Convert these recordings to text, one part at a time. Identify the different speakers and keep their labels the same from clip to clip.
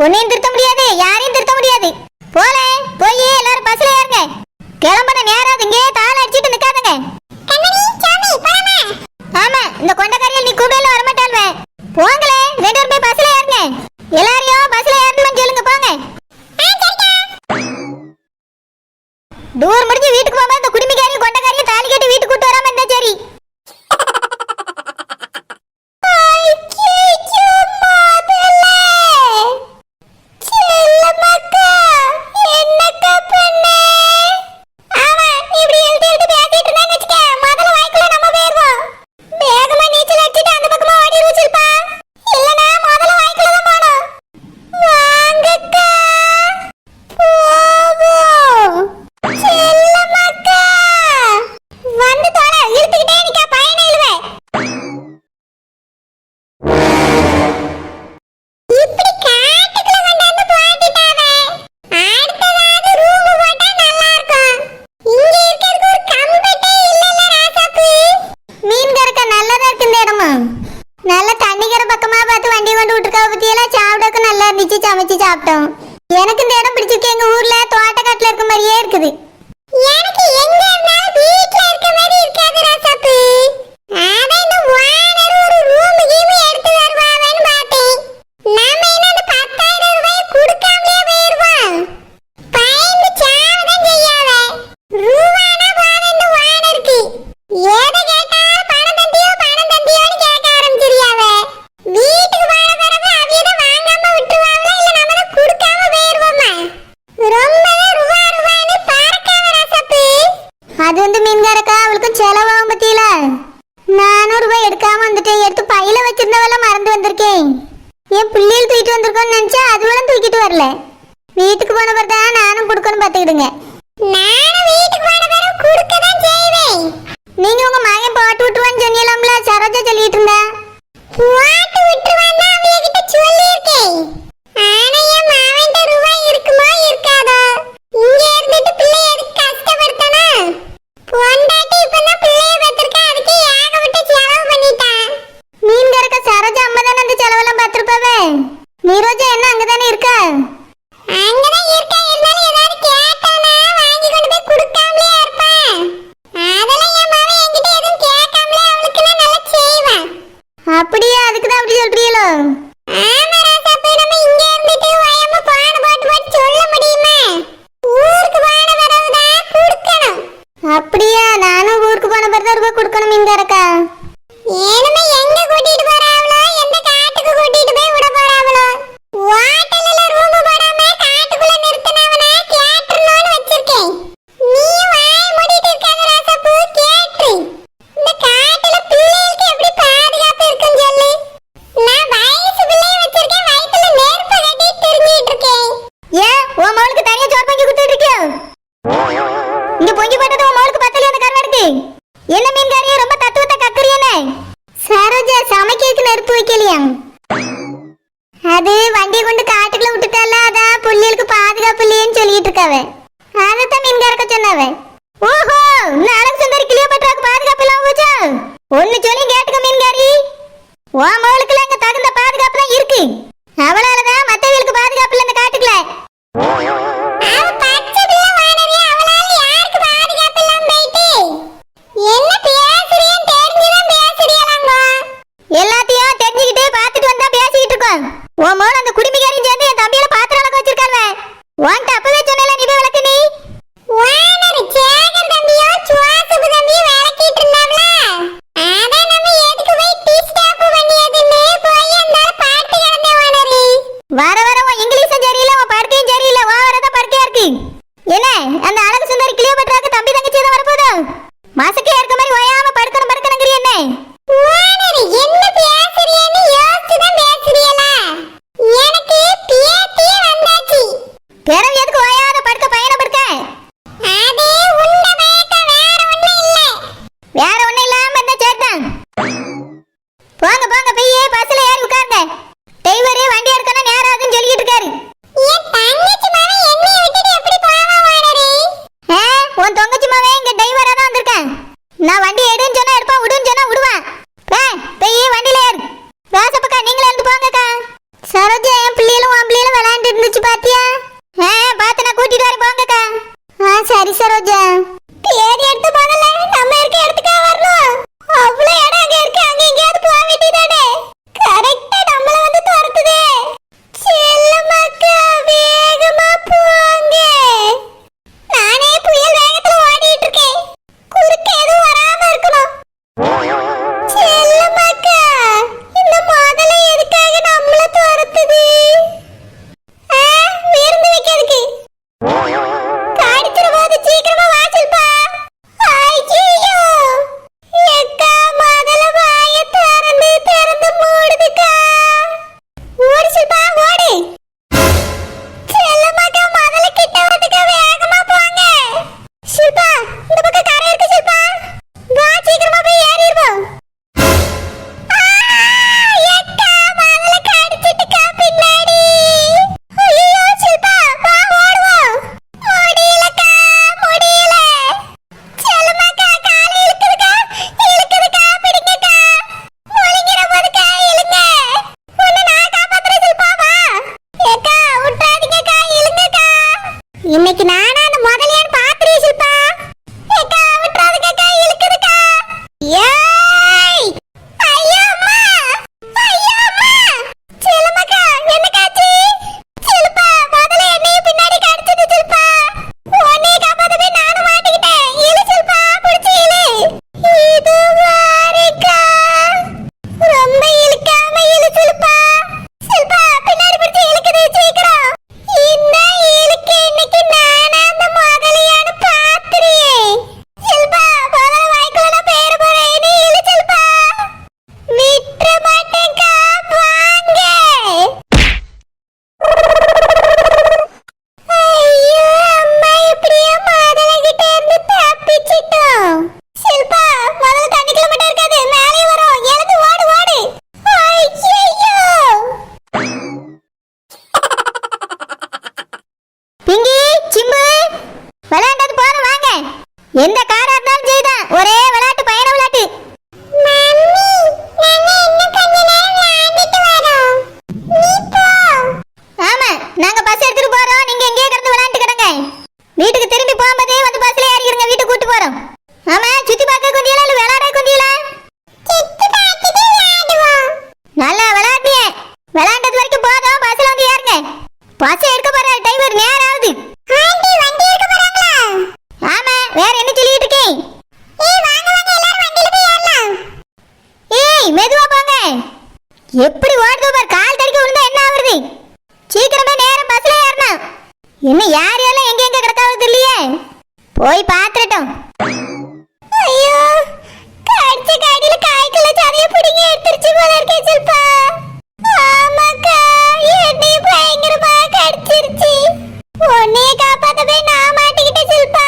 Speaker 1: உன்னையும் திருத்த முடியாது, யாரையும் திருத்த முடியாது. போல போய் எல்லாரும் பஸ்ல ஏறுங்க. கிளம்புன நேரம் இங்கே தாள அடிச்சிட்டு நிக்காதங்க. ஆமா, இந்த கொண்டக்காரியில் நீ கூப்பிடல வரமாட்டாள்வே. போங்களே, 2 பேரும் போய் பஸ்ல ஏறுங்க. எல்லாரையும் பஸ்ல ஏறணும்னு சொல்லுங்க, போங்க. டூர் முடிஞ்சு வீட்டுக்கு போகும்போது இந்த குடுமிக்காரியும் கொண்டக்காரியும் தாலி கட்டி வீட்டுக்கு கூட்டு வராம இருந்தா சரி. சமைச்சு சாப்பிட்டோம். எனக்கு இந்த இடம் பிடிச்சிருக்கு. எங்க ஊர்ல தோட்டக்காட்டுல இருக்க மாதிரியே இருக்குது. எனக்கு எங்க இருந்தாலும் வீட்ல இருக்க மாதிரி இருக்காது ராசாப்பு. ஆனா இந்த வாடர் ஒரு ரூம் கீமி எடுத்து வருவான்னு பார்த்தேன். நாம என்ன அந்த 10,000 ரூபாய் கொடுக்காமலே போயிருவோம். பயந்து சாவதான் செய்யாத. ரூபானா போன இந்த வாடருக்கு ஏத கேட்டாலும் பணம் தந்தியோன்னு கேட்க ஆரம்பிச்சிருயாவ. வீட்டுக்கு போன பிறகு அவியத வாங்காம விட்டுருவாங்க, இல்ல நம்ம தான் கொடுக்காம போயிருவோமா. ரொம்பவே ரூபான்னு பார்க்காத ராசாப்பு. அது வந்து மீன்காரக்கா அவளுக்கும் செலவாகும் பத்தியில 400 ரூபாய் எடுக்காம வந்துட்டேன். எடுத்து பையில வச்சிருந்தவெல்லாம் மறந்து வந்திருக்கேன். என் பிள்ளைகள் தூக்கிட்டு வந்திருக்கோன்னு நினைச்சா அதுவெல்லாம் தூக்கிட்டு வரல. வீட்டுக்கு போன பிறகு தான் நானும் கொடுக்கணும் பார்த்துக்கிடுங்க. நானும் வீட்டுக்கு போன பிறகு கொடுக்க தான் செய்வேன். நீங்க உங்க மகன் போட்டு விட்டுருவான்னு சொன்னீங்களாம்ல, சரோஜா சொல்லிட்டு இருந்தா. போட்டு விட்டுருவான்னு அவங்க கிட்ட சொல்லியிருக்கேன். ஆனா என் மாவன்ட்ட ரூபாய் இருக்குமா இருக்காதோ? இங்க இருந்துட்டு பிள்ளைய எதுக்கு கஷ்டப்படுத்தணும்? பொண்டாட்டி இப்பதான் பிள்ளைய பெற்றிருக்கா, அதுக்கு ஏகப்பட்ட செலவு பண்ணிட்டான். மீன்காரக்க சரோஜா அம்மா தானே அந்த செலவெல்லாம் பார்த்துருப்பாவே. நீரோஜா என்ன அங்கதானே இருக்கா? அங்கதான் இருக்கா. இருந்தாலும் ஏதாவது கேட்டானா வாங்கி கொண்டு போய் கொடுக்காமலே இருப்பான். அதெல்லாம் என் மாவன் என்கிட்ட எதுவும் கேட்காமலே அவளுக்கு நான் நல்லா செய்வேன். அப்படியே அதுக்கு தான் அப்படி சொல்றீங்களோ? ஆமா ராசாப்பு, நம்ம இங்க இருந்துட்டு வயமா பான போட்டு சொல்ல முடியுமா? ஊருக்கு போன பிறகுதான் கொடுக்கணும். அப்படியா? நானும் ஊருக்கு போன பிறகு ரூபாய் கொடுக்கணும் மீன்காரக்கா. ஏனுமே எங்க கூட்டிட்டு போறாவளோ, எந்த காட்டுக்கு கூட்டிட்டு போய் விட போறாவளோ? ஹோட்டல்ல ரூம் போடாம காட்டுக்குள்ள நிறுத்தினவனா கேட்றணும்னு வச்சிருக்கேன். நீ வாய் மூடிட்டு இருக்காத ராசாப்பு, கேட்று. இந்த காட்டுல பிள்ளைகளுக்கு எப்படி பாதுகாப்பு இருக்குன்னு சொல்லு. நான் வயசு பிள்ளைய வச்சிருக்கேன், வயித்துல நெருப்பு கட்டி திரிஞ்சிட்டு இருக்கேன். ஏன் உன் மகளுக்கு தனியா சோறு பொங்கி கொடுத்துட்டு இருக்கியோ? இங்க பொங்கி போட்டது உன் மகளுக்கு பத்தல அந்த கருவாடுக்கு. என்ன மீன்காரியே ரொம்ப தத்துவத்தை கக்குறியனே? சரோஜா சமைக்கிறதுக்கு நெருப்பு வைக்கலையா? அது வண்டியை கொண்டு காட்டுக்குள்ள விட்டுட்டால, அதான் புள்ளிகளுக்கு பாதுகாப்பு இல்லையேன்னு சொல்லிட்டு இருக்காவ. அதைத்தான் மீன்காரக்க சொன்னாவ. ஓஹோ, இன்னும் அழகு சுந்தரி கிளியோபட்ராவுக்கு பாதுகாப்பு இல்லாம போச்சா? ஒன்னு சொல்லி கேட்டுக்க மீன்காரி. உன் மகளுக்குள்ள இங்க தகுந்த பாதுகாப்பு தான் இருக்கு. அவளாலதான் மத்தவங்களுக்கு பாதுகாப்பு இல்ல இந்த காட்டுக்குள்ள. எல்லாத்தையும் தெரிஞ்சுக்கிட்டு பாத்துட்டு வந்தா பேசிக்கிட்டு இருக்கோம். உன் மகள் அந்த குடுமிக்காரியும் சேர்ந்து என் தம்பியில பாத்திரம் அளக்க வச்சிருக்காங்க. உன்கிட்ட அப்பவே சொன்னல, நீ போய் விளக்கு. நீ வானரு சேகர் தம்பியோ சுவாசுபு தம்பியோ விளக்கிட்டு இருந்தாவல, அத நம்ம எதுக்கு போய் டிஸ்டர்ப் பண்ணியதுன்னு போய் அந்த பாட்டு கிடந்த வானரு. வர வர உன் இங்கிலீஷும் சரியில்லை, உன் படுக்கையும் சரியில்லை. வரதான் படுக்கையா இருக்கு. என்ன அந்த அழகு சுந்தரி கிளியோபட்ராவுக்கு தம்பி தங்கச்சி தான் வரப்போதோ? மாசக்கே இருக்க மாதிரி ஓயாம படுக்கணுங்கிறிய என்ன? என்ன பேசுறியன்னு யோசிச்சுதான் பேசுறியலா? எனக்கு பேத்தியே வந்தாச்சு. பிறகு எதுக்கு ஓயாத படுக்க பையனை படுக்க? அது உண்ட மயக்கம், வேற ஒண்ணும் இல்ல. வேற ஒண்ணும் இல்லாம இருந்தா சேர்த்தான். போங்க போங்க, போய் பஸ்ல ஏறி உட்காருங்க. டிரைவரே வண்டி எடுக்கணும் நேரம் ஆகுதுன்னு சொல்லிட்டு இருக்காரு. என் தங்கச்சி மாவன் என்னைய விட்டுட்டு எப்படி போவா வாடரே? உன் தங்கச்சி மாவன் இங்க டிரைவரா தான் வந்திருக்கேன். நான் வண்டி எடுன்னு சொன்னா எடுப்பான், விடுன்னு சொன்னா விடுவான். போய் வண்டியில ஏறு. ராசப்பக்கா நீங்களே இருந்து போங்கக்கா. சரோஜா என் பிள்ளைகளும் உன் பிள்ளைகளும் இன்னைக்கு நானா அந்த முதலையான்னு பாத்துறிய சில்பா. ஏக்கா விட்டுறாதுக்கா, இழுக்குதுக்கா. ஏய் ஐயோ அம்மா, ஐயோ அம்மா. சிலம்பக்கா என்னக்காச்சு? சில்பா முதல்ல என்னையும் பின்னாடி கடிச்சது சில்பா. உன்னைய காப்பாத்த போய் நானும் மாட்டிக்கிட்டேன். இழு சில்பா, புடிச்சு இழு. இது வாரிக்கா, ரொம்ப இழுக்காம இழு சில்பா. சில்பா பின்னாடி பிடிச்சு இழுக்குது, சீக்கிரம். இந்த இழுக்கு இன்னைக்கு நானா அந்த முதலையான்னு பாத்துறியே. சில்பா முதல்ல வாய்க்குள்ள நான் பேர போறேன், நீ இழு சில்பா. விட்டுற மாட்டேன்க்கா, வாங்க. ஐயோ அம்மா, இப்படியே முதலைகிட்ட இருந்து தப்பிச்சிட்டோம். சில்பா முதல்ல தண்ணிக்குள்ள மட்டும் இருக்காது, மேலே வரும். எழுந்து ஓடு ஓடு. ஐயோ பிங்கி சிம்பு, விளையாண்டது போதும், வாங்க. எந்த காரா இருந்தாலும் செய்தான், ஒரே விளையாட்டு, பயண விளையாட்டு. மம்மி நாங்க இன்னும் கொஞ்ச நேரம் விளையாடிட்டு வரோம், நீ போ. ஆமா, நாங்க பஸ் எடுத்துட்டு போறோம், நீங்க எங்கேயே கிடந்து விளையாண்டு கிடங்க. வீட்டுக்கு திரும்பி போகும்போதே வந்து பஸ்ல ஏறிக்கிறங்க, வீட்டுக்கு கூட்டி போறோம். ஆமா, சுத்தி பார்க்க கொண்டியல இல்ல விளையாட கொண்டியல? சுத்தி பார்த்துட்டு விளையாடுவோம். நல்லா விளையாடுங்க, விளையாண்டது வரைக்கும் போதும், பஸ்ல வந்து ஏறுங்க. பஸ் எடுக்க போற டிரைவர் நேரம் ஆகுது. ஆண்டி வண்டி எடுக்க போறாங்களா? ஆமா, வேற என்ன சொல்லிட்டு இருக்கேன்? ஏய் வாங்க வாங்க, எல்லாரும் வண்டில போய் ஏறலாம். ஏய் மெதுவா போங்க. எப்படி ஓடுது பார், கால் தடிக்க விழுந்தா என்ன ஆவறது? சீக்கிரமா நேரா பஸ்ல ஏறணும். என்ன யார் யாரெல்லாம் எங்க எங்க கிடக்காவது இல்லையே, போய் பாத்துட்டோம். ஐயோ, கடிச்ச காடியில காய்க்குள்ள சதைய பிடிங்க எடுத்துருச்சு போல இருக்கே சில்பா. ஆமாக்கா, என்னைய பயங்கரமா கடிச்சிருச்சு. உன்னைய காப்பாத்த போய் நான் மாட்டிக்கிட்டேன் சில்பா.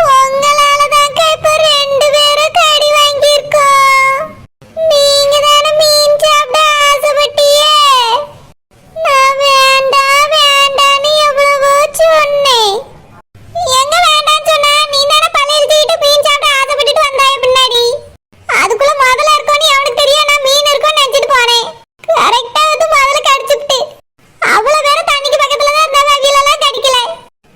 Speaker 1: உங்களாலதான்க்கா இப்ப 2 பேரும் கடி வாங்கியிருக்கோம். நீங்க தானே மீன் சாப்பிட ஆசைப்பட்டியே. நான் வேண்டாம் வேண்டான்னு எவ்வளவோ சொன்னேன். எங்க வேண்டாம் சொன்னா, நீ தானே பழைய தூக்கிட்டு மீன் சாப்பிட ஆசைப்பட்டுட்டு வந்தாய பின்னாடி. அதுக்குள்ள முதல்ல இருக்கோன்னு அவனுக்கு தெரியும், நான் மீன் இருக்கும்னு நினைச்சிட்டு போனேன். கரெக்டா வந்து முதல்ல கடிச்சுட்டு அவ்வளவு பேரும் தண்ணிக்கு பக்கத்துல தான் இருந்தாங்க, அவியெல்லாம் கடிக்கல.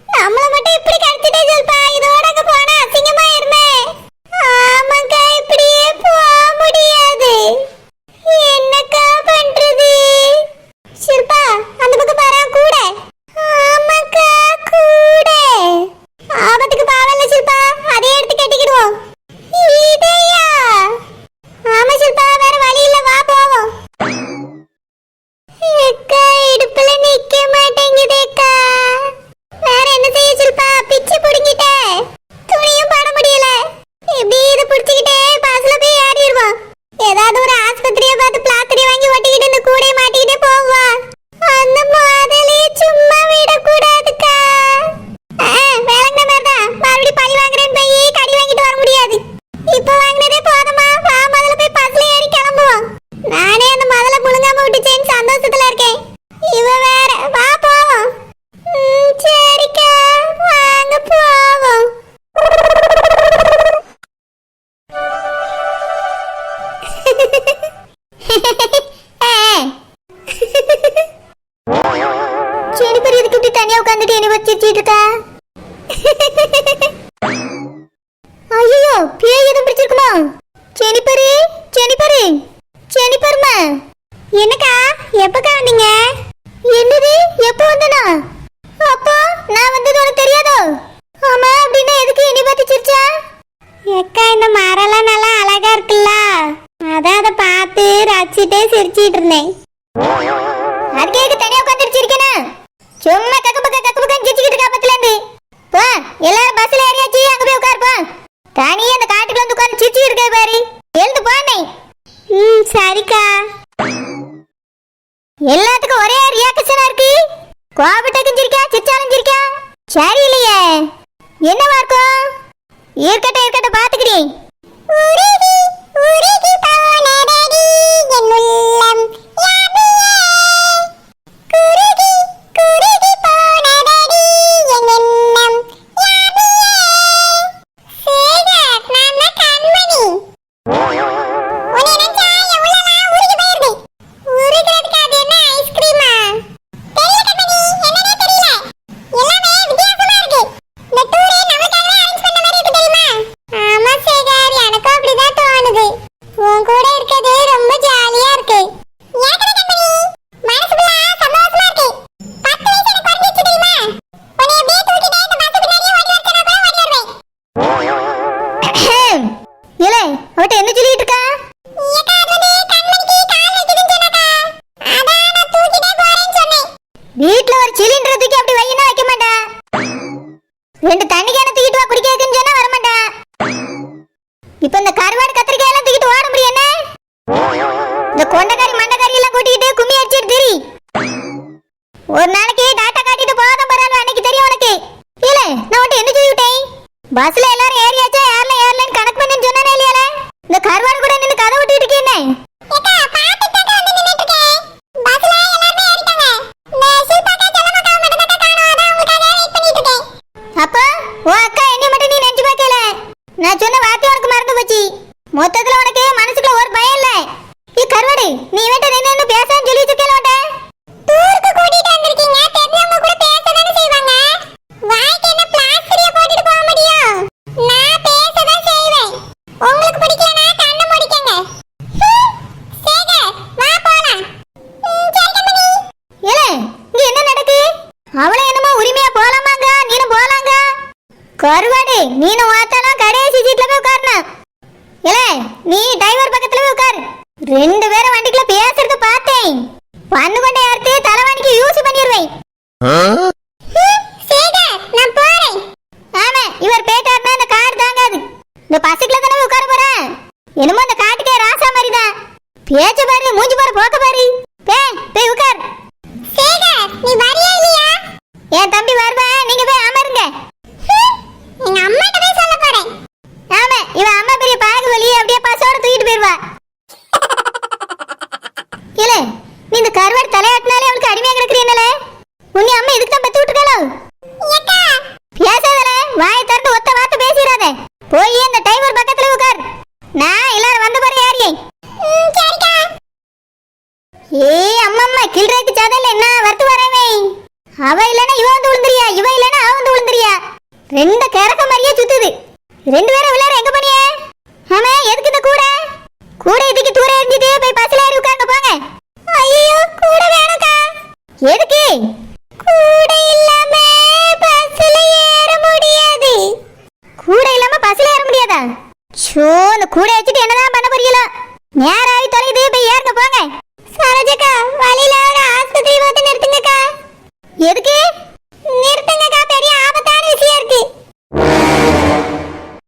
Speaker 1: நம்மள மட்டும் இப்படி கடிச்சிட்டே சொல்பா. இதோட அங்க போனா அசிங்கமா இருமே. ஆமாக்கா, இப்படியே போக முடியாது. என்னக்கா பண்றது? ஷில்பா அந்த பக்கம் பாரா, கூட. ஆமாக்கா, கூட. ஆபத்துக்கு பாவல்ல ஷில்பா, அதே எடுத்து கட்டிக்கிடுவோம். இதையா? ஆமா ஷில்பா, வேற வழி இல்ல, வா போவோம். அக்கா இடுப்புல நிக்க மாட்டேங்குதேக்கா. வேற என்ன செய்ய ஷில்பா, பிச்சு புடுங்கிட்ட. துணியும் போட முடியல. இப்படி இதை புடிச்சுக்கிட்டே பஸ்ல போய் ஏறிடுவோம். ஏதாவது ஒரு ஆஸ்பத்திரியை பார்த்து பிளாஸ்டரை வாங்கி ஒட்டிக்கிட்டு இந்த கூடையை மாட்டிக்கிட்டே போவா. அந்த முதலையே சும்மா விடக்கூடாதுக்கா. வேலைங்க மாதிரிதான் மறுபடியும் பழி வாங்குறேன்னு போய் கடி வாங்கிட்டு வர முடியாது. இப்ப வாங்கினதே போதுமா, வா முதல்ல போய் பஸ்ல ஏறி கிளம்புவோம். நானே அந்த முதல்ல முழுங்காம விட்டுச்சேன்னு சந்தோஷத்துல இருக்கேன். இவ வேற, வா போவோம். சரிக்கா, வாங்க போவோம். சரி பெரிய இதுக்கு இப்படி தனியா உட்காந்துட்டு என்ன வச்சிட்டு இருக்கா? ஐயோ, பேய் எதுவும் பிடிச்சிருக்குமா? செனிப்பரு செனிப்பரு செனிப்பருமா, என்னக்கா எப்பக்கா வந்தீங்க? என்னது எப்போ வந்தனா? அப்போ நான் வந்தது உனக்கு தெரியாதோ? ஆமா, அப்படின்னா எதுக்கு என்னை பார்த்து சிரிச்சா? அக்கா இந்த மரம்லாம் நல்லா அழகா இருக்குல்ல, அதான் அதை பார்த்து ரசிச்சுட்டே சிரிச்சிட்டு இருந்தேன். அதுக்கு தனியா உட்காந்துட்டு இருக்கேனா? சும்மா கக்கு சிரிச்சுக்கிட்டு இருக்கா பத்துல இருந்து. போ, எல்லாரும் பஸ்ல ஏறியாச்சு, அங்க போய் உட்காருப்பா. தனியா அந்த காட்டுக்குள்ள வந்து உட்கார்ந்து சிரிச்சு இருக்கே பாரு, எழுந்து போனே. சரிக்கா. எல்லாத்துக்கும் ஒரே ரியாக்ஷனா இருக்கு. கோபப்பட்டு சிரிக்கா, சிரிச்சாலும் சிரிக்கா. சரி இல்லையே, என்னவா இருக்கும்? இருக்கட்டும் பாத்துக்கிறேன். உருகி உருகி போனதடி என் உள்ளம் யாவியே. குருகி குருகி போனதடி என் எண்ணம் யாவியே. சேகர், நான் தான் கண்மணி. உன்னை நினைச்சா என் உள்ளலாம் உருகி போயிருது. உருகிறதுக்கு அது என்ன ஐஸ்கிரீமா? தெரியல கண்மணி, என்னன்னே தெரியல. எல்லாமே வித்தியாசமா ஒரு நாளைக்கு டாட்டா காட்டிட்டு போதும் பரவாயில்ல, அன்னைக்கு தெரியும் உனக்கு. இல்ல நான் உன்ட்ட என்ன சொல்லிவிட்டேன்? பஸ்ல எல்லாரும் ஏறியாச்சா ஏர்லைன் கணக்கு பண்ணி சொன்னானே இல்லையால? இந்த கருவாடு கூட நின்னு கதை விட்டுட்டு இருக்கேனே. ஏக்கா பாத்துட்டு தான் வந்து நின்னுட்டு இருக்கேன். பஸ்ல எல்லாரும் ஏறிட்டாங்க. இந்த ஷில்பாக்கா செல்லமாக்கா மட்டும் தான் காணோம். அதான் உங்களுக்காக வெயிட் பண்ணிட்டு இருக்கேன். அப்ப உன் அக்கா என்ன மட்டும் நீ நினைச்சு பார்க்கல. நான் சொன்ன வார்த்தை உனக்கு மறந்து போச்சு. மொத்தத்துல உனக்கு மனசுக்குள்ள ஒரு பயம் இல்ல. நீ கருவாடு நீ இவன்ட்ட நின்னு பேசான்னு சொல்லி வச்சிருக்கேன் உன்ட்ட. டூருக்கு கூட்டிட்டு வந்திருக்கீங்க, தெரிஞ்சவங்க கூட பேசதானே செய்வாங்க. வாய்க்கு என்ன பிளாஸ்டரிய போட்டுட்டு போக முடியும்? நான் பேசதான் செய்வேன். உங்களுக்கு பிடிக்கலனா கண்ணை மூடிக்கங்க. சேகர் வா போலாம். சரி கம்பெனி. ஏலே இங்க என்ன நடக்கு? அவளே என்னமோ உரிமையா போலாமாங்க, நீனும் போலாங்க. கருவாடு நீனும் வாத்தாலும் கடைசி சீட்ல போய் உட்காரணும். ஏலே நீ டிரைவர் பக்கத்துல போய் உட்காரு. ரெண்டு பேரும் வண்டிக்குள்ள பேசுறத பார்த்தேன். பண்ணு கொண்டே எடுத்து தலைவாணிக்கு யூஸ் பண்ணிடுவேன். சேகர் நான் போறேன். ஆமா இவர் பேட்டார்னா இந்த கார் தாங்காது. இந்த பஸ்ஸுக்குள்ள தானே உட்கார போறேன். என்னமோ இந்த காட்டுக்கே ராசா மாதிரிதான். பேச்ச பாரு, மூஞ்சி பாரு, போக்க பாரு. போய் உட்கார். சேகர் நீ வரியா இல்லையா? என் தம்பி வருவேன், நீங்க போய் அமருங்க. எங்க அம்மாட்ட போய் சொல்ல போறேன். ஆமா இவன் அம்மா பெரிய பாகு வலி அப்படியே பசோட தூக்கிட்டு போயிருவா. இல்ல நீ இந்த கருவாடு தலையாட்டினாலே அவளுக்கு அடிமையா கிடக்குறீங்களே. உன்னை அம்மா இதுக்கு தான் பெத்து விட்டுருக்காளோ? பேசாதல, வாயை திறந்து ஒத்த வார்த்தை பேசிடாத. போய் அந்த டிரைவர் பக்கத்துல உட்கார். நான் எல்லாரும் வந்த பிறகு ஏறியேன். அம்மம்மா கில்றதுக்கு சதல்ல என்ன வரத்து வரவே. அவ இல்லனா இவ வந்து விழுந்துறியா, இவ இல்லனா அவ வந்து விழுந்துறியா. ரெண்டு கரக்க மாதிரியே சுத்துது. ரெண்டு பேரும் விளையாட எங்க போனியே? ஆமா எதுக்கு இந்த கூட இதுக்கு தூர எரிஞ்சிட்டு போய் பஸ்ல ஏறி உட்கார்ந்து போங்க. ஐயோ கூட வேணும்க்கா. எதுக்கு? கூட இல்லாம பஸ்ல ஏற முடியாது. கூட இல்லாம பஸ்ல ஏற முடியாதா? சோ இந்த கூட வச்சிட்டு என்னதான் பண்ண போறீங்களோ? நேராவி தொலைது போய் ஏறுங்க போங்க. சரோஜக்கா வழியில